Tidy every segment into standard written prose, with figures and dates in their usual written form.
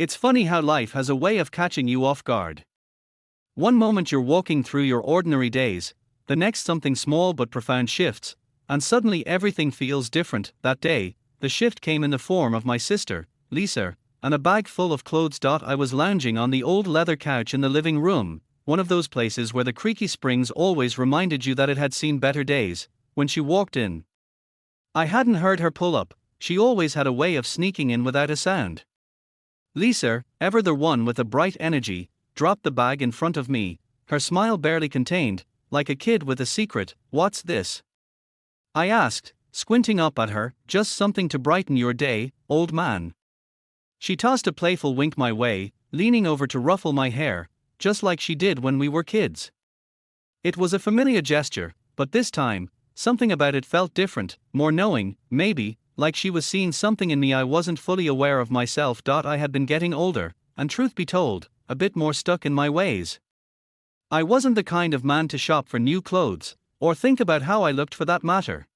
It's funny how life has a way of catching you off guard. One moment you're walking through your ordinary days, the next something small but profound shifts, and suddenly everything feels different. That day, the shift came in the form of my sister, Lisa, and a bag full of clothes. I was lounging on the old leather couch in the living room, one of those places where the creaky springs always reminded you that it had seen better days, when she walked in. I hadn't heard her pull up. She always had a way of sneaking in without a sound. Lisa, ever the one with a bright energy, dropped the bag in front of me, her smile barely contained, like a kid with a secret. "What's this?" I asked, squinting up at her. "Just something to brighten your day, old man." She tossed a playful wink my way, leaning over to ruffle my hair, just like she did when we were kids. It was a familiar gesture, but this time, something about it felt different, more knowing, maybe, like she was seeing something in me I wasn't fully aware of myself. I had been getting older, and truth be told, a bit more stuck in my ways. I wasn't the kind of man to shop for new clothes, or think about how I looked for that matter.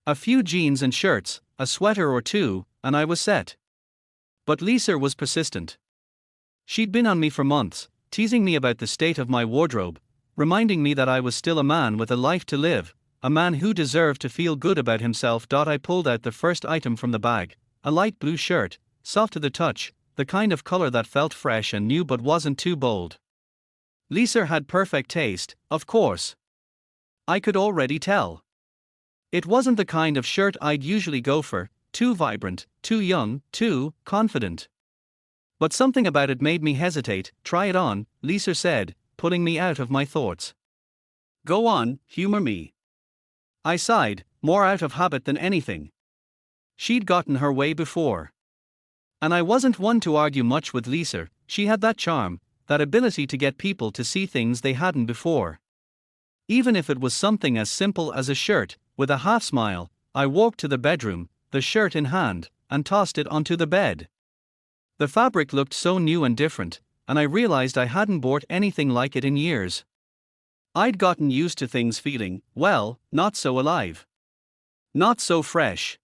A few jeans and shirts, a sweater or two, and I was set. But Lisa was persistent. She'd been on me for months, teasing me about the state of my wardrobe, reminding me that I was still a man with a life to live, a man who deserved to feel good about himself. I pulled out the first item from the bag, a light blue shirt, soft to the touch, the kind of color that felt fresh and new but wasn't too bold. Lisa had perfect taste, of course. I could already tell. It wasn't the kind of shirt I'd usually go for, too vibrant, too young, too confident. But something about it made me hesitate. "Try it on," Lisa said, pulling me out of my thoughts. "Go on, humor me." I sighed, more out of habit than anything. She'd gotten her way before. And I wasn't one to argue much with Lisa. She had that charm, that ability to get people to see things they hadn't before. Even if it was something as simple as a shirt, with a half smile, I walked to the bedroom, the shirt in hand, and tossed it onto the bed. The fabric looked so new and different, and I realized I hadn't bought anything like it in years. I'd gotten used to things feeling, well, not so alive. Not so fresh.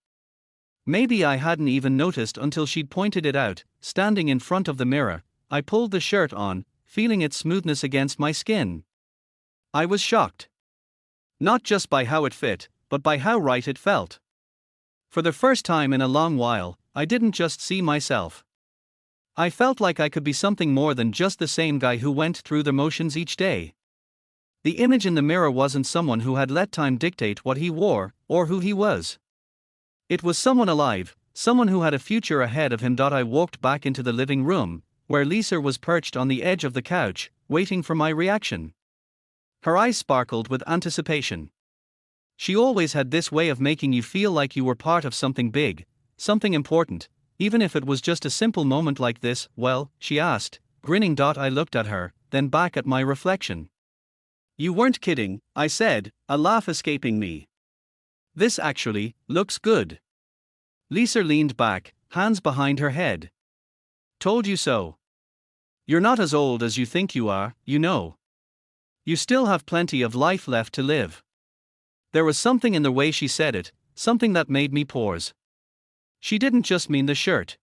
Maybe I hadn't even noticed until she'd pointed it out. Standing in front of the mirror, I pulled the shirt on, feeling its smoothness against my skin. I was shocked. Not just by how it fit, but by how right it felt. For the first time in a long while, I didn't just see myself. I felt like I could be something more than just the same guy who went through the motions each day. The image in the mirror wasn't someone who had let time dictate what he wore, or who he was. It was someone alive, someone who had a future ahead of him. I walked back into the living room, where Lisa was perched on the edge of the couch, waiting for my reaction. Her eyes sparkled with anticipation. She always had this way of making you feel like you were part of something big, something important, even if it was just a simple moment like this. "Well?" she asked, grinning. I looked at her, then back at my reflection. "You weren't kidding," I said, a laugh escaping me. "This actually looks good." Lisa leaned back, hands behind her head. "Told you so. You're not as old as you think you are, you know. You still have plenty of life left to live." There was something in the way she said it, something that made me pause. She didn't just mean the shirt.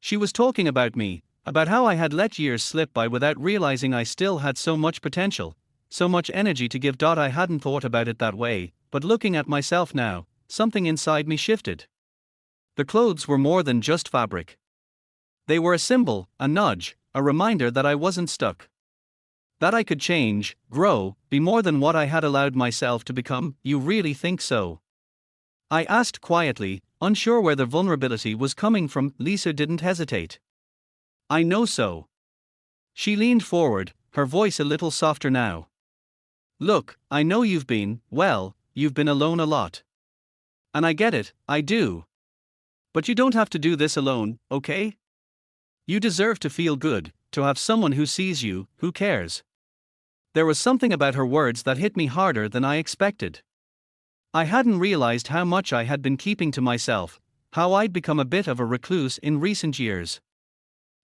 She was talking about me, about how I had let years slip by without realizing I still had so much potential, so much energy to give. I hadn't thought about it that way, but looking at myself now, something inside me shifted. The clothes were more than just fabric. They were a symbol, a nudge, a reminder that I wasn't stuck. That I could change, grow, be more than what I had allowed myself to become. "You really think so?" I asked quietly, unsure where the vulnerability was coming from. Lisa didn't hesitate. "I know so." She leaned forward, her voice a little softer now. "Look, I know you've been alone a lot. And I get it, I do. But you don't have to do this alone, okay? You deserve to feel good, to have someone who sees you, who cares." There was something about her words that hit me harder than I expected. I hadn't realized how much I had been keeping to myself, how I'd become a bit of a recluse in recent years.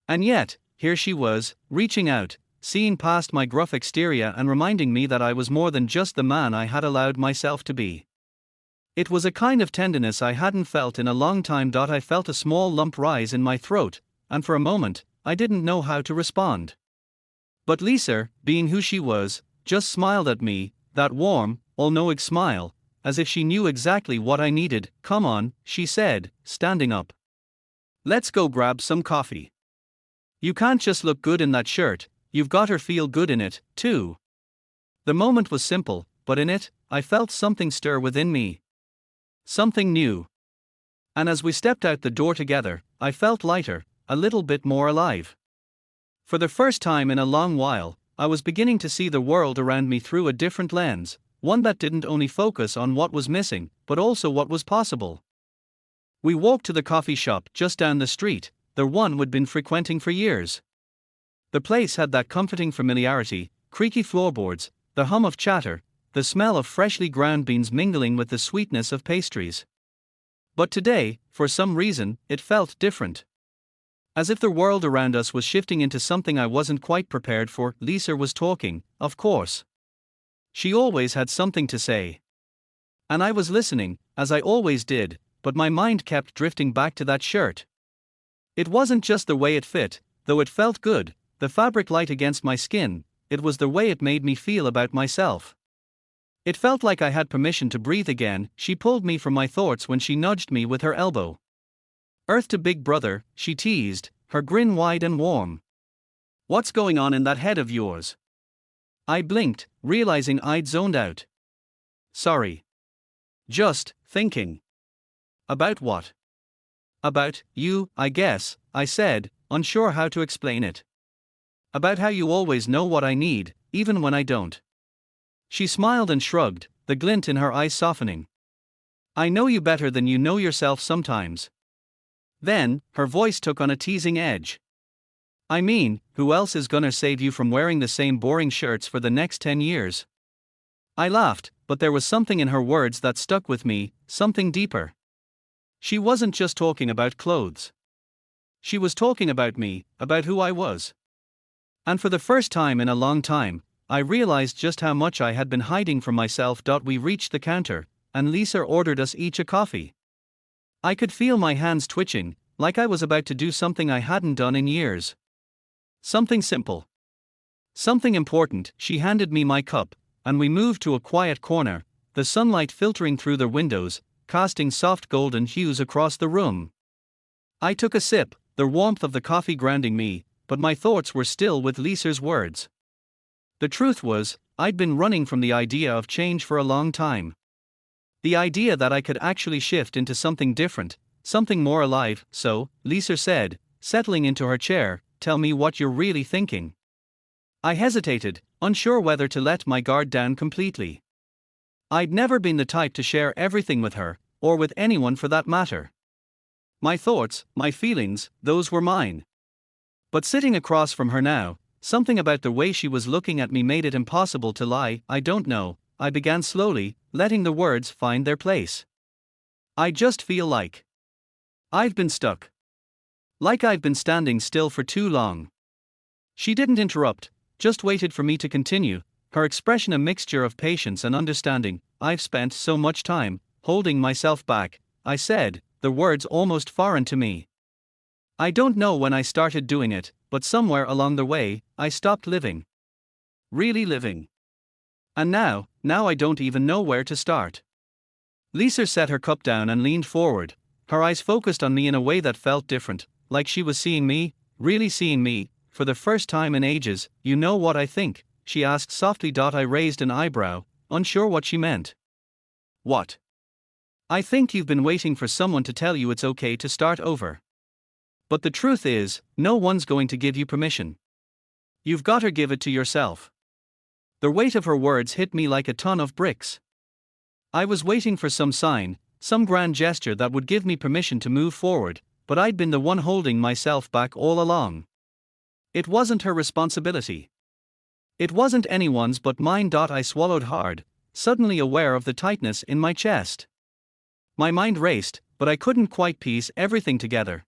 And yet, here she was, reaching out, seeing past my gruff exterior and reminding me that I was more than just the man I had allowed myself to be. It was a kind of tenderness I hadn't felt in a long time. I felt a small lump rise in my throat, and for a moment, I didn't know how to respond. But Lisa, being who she was, just smiled at me, that warm, all-knowing smile, as if she knew exactly what I needed. "Come on," she said, standing up. "Let's go grab some coffee. You can't just look good in that shirt, you've gotta feel good in it, too." The moment was simple, but in it, I felt something stir within me. Something new. And as we stepped out the door together, I felt lighter, a little bit more alive. For the first time in a long while, I was beginning to see the world around me through a different lens, one that didn't only focus on what was missing, but also what was possible. We walked to the coffee shop just down the street, the one we'd been frequenting for years. The place had that comforting familiarity, creaky floorboards, the hum of chatter, the smell of freshly ground beans mingling with the sweetness of pastries. But today, for some reason, it felt different. As if the world around us was shifting into something I wasn't quite prepared for. Lisa was talking, of course. She always had something to say. And I was listening, as I always did, but my mind kept drifting back to that shirt. It wasn't just the way it fit, though it felt good, the fabric light against my skin, it was the way it made me feel about myself. It felt like I had permission to breathe again. She pulled me from my thoughts when she nudged me with her elbow. "Earth to big brother," she teased, her grin wide and warm. "What's going on in that head of yours?" I blinked, realizing I'd zoned out. "Sorry. Just thinking." "About what?" "About you, I guess," I said, unsure how to explain it. "About how you always know what I need, even when I don't." She smiled and shrugged, the glint in her eyes softening. "I know you better than you know yourself sometimes." Then, her voice took on a teasing edge. "I mean, who else is gonna save you from wearing the same boring shirts for the next 10 years? I laughed, but there was something in her words that stuck with me, something deeper. She wasn't just talking about clothes. She was talking about me, about who I was. And for the first time in a long time, I realized just how much I had been hiding from myself. We reached the counter, and Lisa ordered us each a coffee. I could feel my hands twitching, like I was about to do something I hadn't done in years. Something simple. Something important. She handed me my cup, and we moved to a quiet corner, the sunlight filtering through the windows, casting soft golden hues across the room. I took a sip, the warmth of the coffee grounding me, but my thoughts were still with Lisa's words. The truth was, I'd been running from the idea of change for a long time. The idea that I could actually shift into something different, something more alive. "So," Lisa said, settling into her chair, "tell me what you're really thinking." I hesitated, unsure whether to let my guard down completely. I'd never been the type to share everything with her, or with anyone for that matter. My thoughts, my feelings, those were mine. But sitting across from her now, something about the way she was looking at me made it impossible to lie. "I don't know," I began slowly, letting the words find their place. "I just feel like I've been stuck. Like I've been standing still for too long." She didn't interrupt, just waited for me to continue, her expression a mixture of patience and understanding. "I've spent so much time holding myself back," I said, the words almost foreign to me. "I don't know when I started doing it, but somewhere along the way, I stopped living. Really living. And now I don't even know where to start." Lisa set her cup down and leaned forward, her eyes focused on me in a way that felt different, like she was seeing me, really seeing me, for the first time in ages. "You know what I think?" she asked softly. I raised an eyebrow, unsure what she meant. "What?" "I think you've been waiting for someone to tell you it's okay to start over. But the truth is, no one's going to give you permission. You've gotta give it to yourself." The weight of her words hit me like a ton of bricks. I was waiting for some sign, some grand gesture that would give me permission to move forward, but I'd been the one holding myself back all along. It wasn't her responsibility. It wasn't anyone's but mine. I swallowed hard, suddenly aware of the tightness in my chest. My mind raced, but I couldn't quite piece everything together.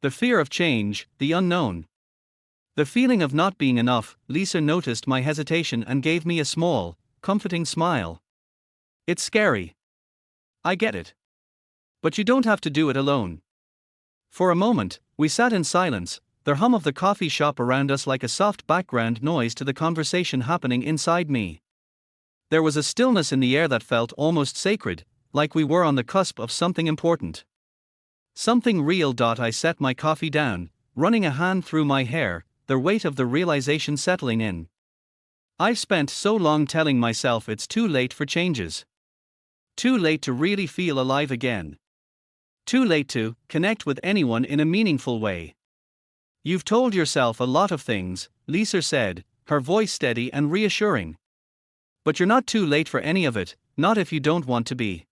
The fear of change, the unknown. The feeling of not being enough. Lisa noticed my hesitation and gave me a small, comforting smile. "It's scary. I get it. But you don't have to do it alone." For a moment, We sat in silence, the hum of the coffee shop around us like a soft background noise to the conversation happening inside me. There was a stillness in the air that felt almost sacred, like we were on the cusp of something important. Something real. I set my coffee down, running a hand through my hair, the weight of the realization settling in. I've spent so long telling myself it's too late for changes. Too late to really feel alive again. Too late to connect with anyone in a meaningful way. You've told yourself a lot of things, Lisa said, her voice steady and reassuring. But you're not too late for any of it, not if you don't want to be.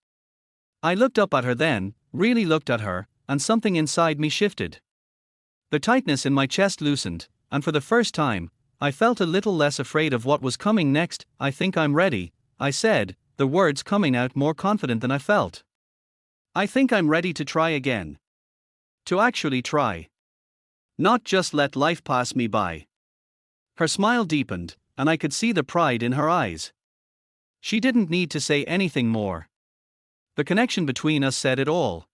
I looked up at her then, really looked at her, and something inside me shifted. The tightness in my chest loosened, and for the first time, I felt a little less afraid of what was coming next. I think I'm ready, I said, the words coming out more confident than I felt. I think I'm ready to try again. To actually try. Not just let life pass me by. Her smile deepened, and I could see the pride in her eyes. She didn't need to say anything more. The connection between us said it all.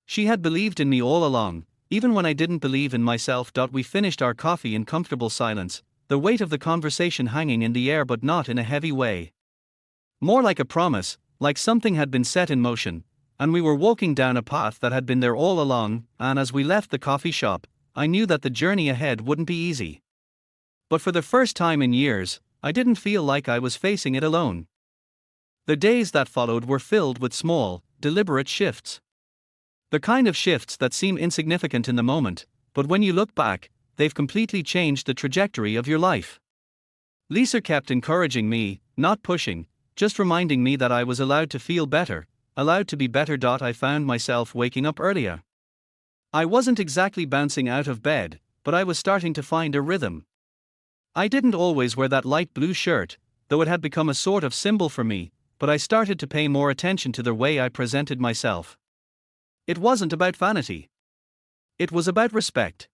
She had believed in me all along, even when I didn't believe in myself. We finished our coffee in comfortable silence, the weight of the conversation hanging in the air but not in a heavy way. More like a promise, like something had been set in motion, and we were walking down a path that had been there all along. And as we left the coffee shop, I knew that the journey ahead wouldn't be easy. But for the first time in years, I didn't feel like I was facing it alone. The days that followed were filled with small, deliberate shifts. The kind of shifts that seem insignificant in the moment, but when you look back, they've completely changed the trajectory of your life. Lisa kept encouraging me, not pushing, just reminding me that I was allowed to feel better, allowed to be better. I found myself waking up earlier. I wasn't exactly bouncing out of bed, but I was starting to find a rhythm. I didn't always wear that light blue shirt, though it had become a sort of symbol for me, but I started to pay more attention to the way I presented myself. It wasn't about vanity. It was about respect.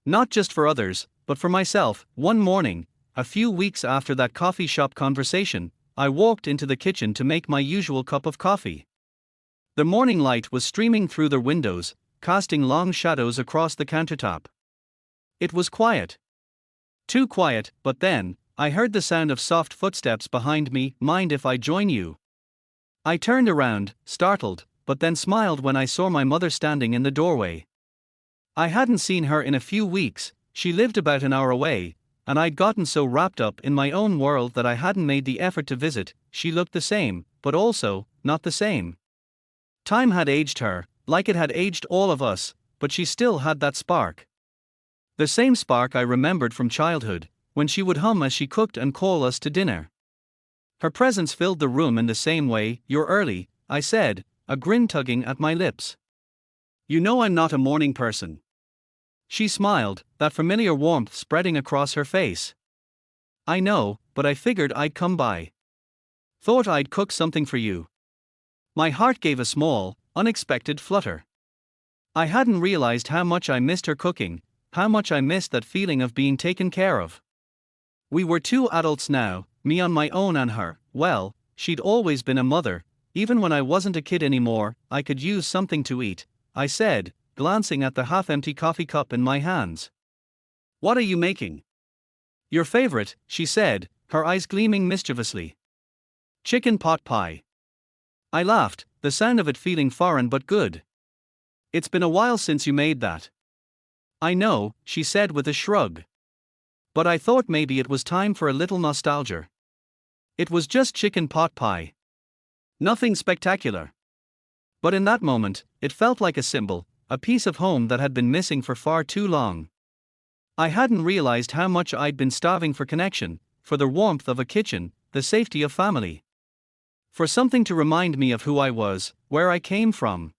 Not just for others, but for myself. One morning, a few weeks after that coffee shop conversation, I walked into the kitchen to make my usual cup of coffee. The morning light was streaming through the windows, casting long shadows across the countertop. It was quiet. Too quiet, but then, I heard the sound of soft footsteps behind me. Mind if I join you? I turned around, startled, but then smiled when I saw my mother standing in the doorway. I hadn't seen her in a few weeks. She lived about an hour away, and I'd gotten so wrapped up in my own world that I hadn't made the effort to visit. She looked the same, but also, not the same. Time had aged her, like it had aged all of us, but she still had that spark. The same spark I remembered from childhood, when she would hum as she cooked and call us to dinner. Her presence filled the room in the same way. You're early, I said, a grin tugging at my lips. You know I'm not a morning person. She smiled, that familiar warmth spreading across her face. I know, but I figured I'd come by. Thought I'd cook something for you. My heart gave a small, unexpected flutter. I hadn't realized how much I missed her cooking, how much I missed that feeling of being taken care of. We were two adults now, me on my own and her, well, she'd always been a mother. Even when I wasn't a kid anymore, I could use something to eat, I said, glancing at the half-empty coffee cup in my hands. What are you making? Your favorite, she said, her eyes gleaming mischievously. Chicken pot pie. I laughed, the sound of it feeling foreign but good. It's been a while since you made that. I know, she said with a shrug. But I thought maybe it was time for a little nostalgia. It was just chicken pot pie. Nothing spectacular. But in that moment, it felt like a symbol, a piece of home that had been missing for far too long. I hadn't realized how much I'd been starving for connection, for the warmth of a kitchen, the safety of family. For something to remind me of who I was, where I came from.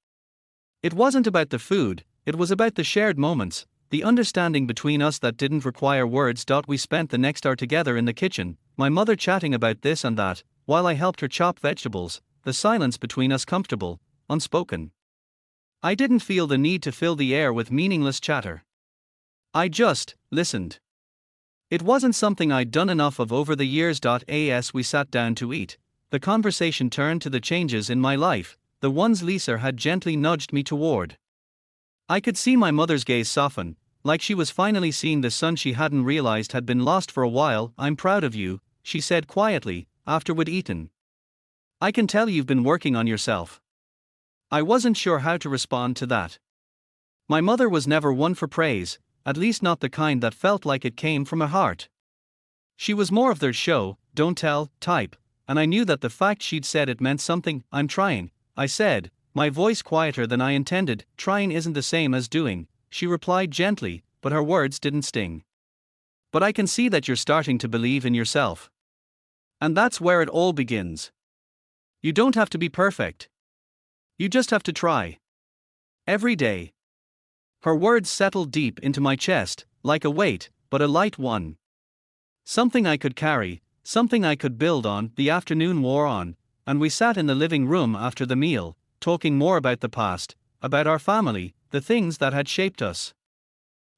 It wasn't about the food, it was about the shared moments, the understanding between us that didn't require words. We spent the next hour together in the kitchen, my mother chatting about this and that, while I helped her chop vegetables, the silence between us comfortable, unspoken. I didn't feel the need to fill the air with meaningless chatter. I just listened. It wasn't something I'd done enough of over the years. As we sat down to eat, the conversation turned to the changes in my life, the ones Lisa had gently nudged me toward. I could see my mother's gaze soften, like she was finally seeing the son she hadn't realized had been lost for a while. "I'm proud of you," she said quietly, after we'd eaten. "I can tell you've been working on yourself." I wasn't sure how to respond to that. My mother was never one for praise, at least not the kind that felt like it came from her heart. She was more of the show, don't tell type, and I knew that the fact she'd said it meant something. "I'm trying," I said, my voice quieter than I intended. "Trying isn't the same as doing," she replied gently, but her words didn't sting. "But I can see that you're starting to believe in yourself. And that's where it all begins. You don't have to be perfect. You just have to try. Every day." Her words settled deep into my chest, like a weight, but a light one. Something I could carry, something I could build on. The afternoon wore on, and we sat in the living room after the meal, talking more about the past, about our family, the things that had shaped us.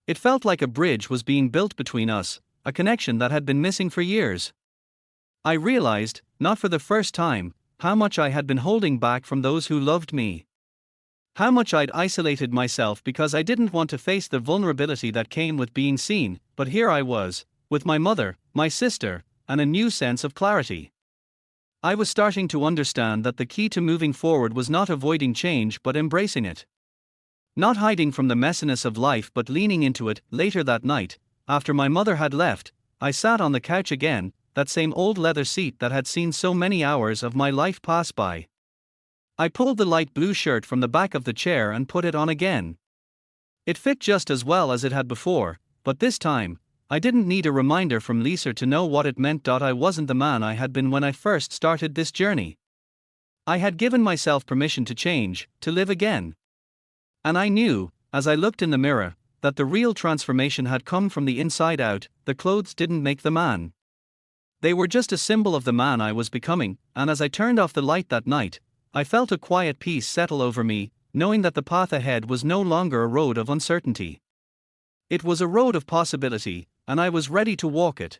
It felt like a bridge was being built between us, a connection that had been missing for years. I realized, not for the first time, how much I had been holding back from those who loved me. How much I'd isolated myself because I didn't want to face the vulnerability that came with being seen. But here I was, with my mother, my sister, and a new sense of clarity. I was starting to understand that the key to moving forward was not avoiding change but embracing it. Not hiding from the messiness of life but leaning into it. Later that night, after my mother had left, I sat on the couch again, that same old leather seat that had seen so many hours of my life pass by. I pulled the light blue shirt from the back of the chair and put it on again. It fit just as well as it had before, but this time, I didn't need a reminder from Lisa to know what it meant. I wasn't the man I had been when I first started this journey. I had given myself permission to change, to live again. And I knew, as I looked in the mirror, that the real transformation had come from the inside out. The clothes didn't make the man. They were just a symbol of the man I was becoming, and as I turned off the light that night, I felt a quiet peace settle over me, knowing that the path ahead was no longer a road of uncertainty. It was a road of possibility, and I was ready to walk it.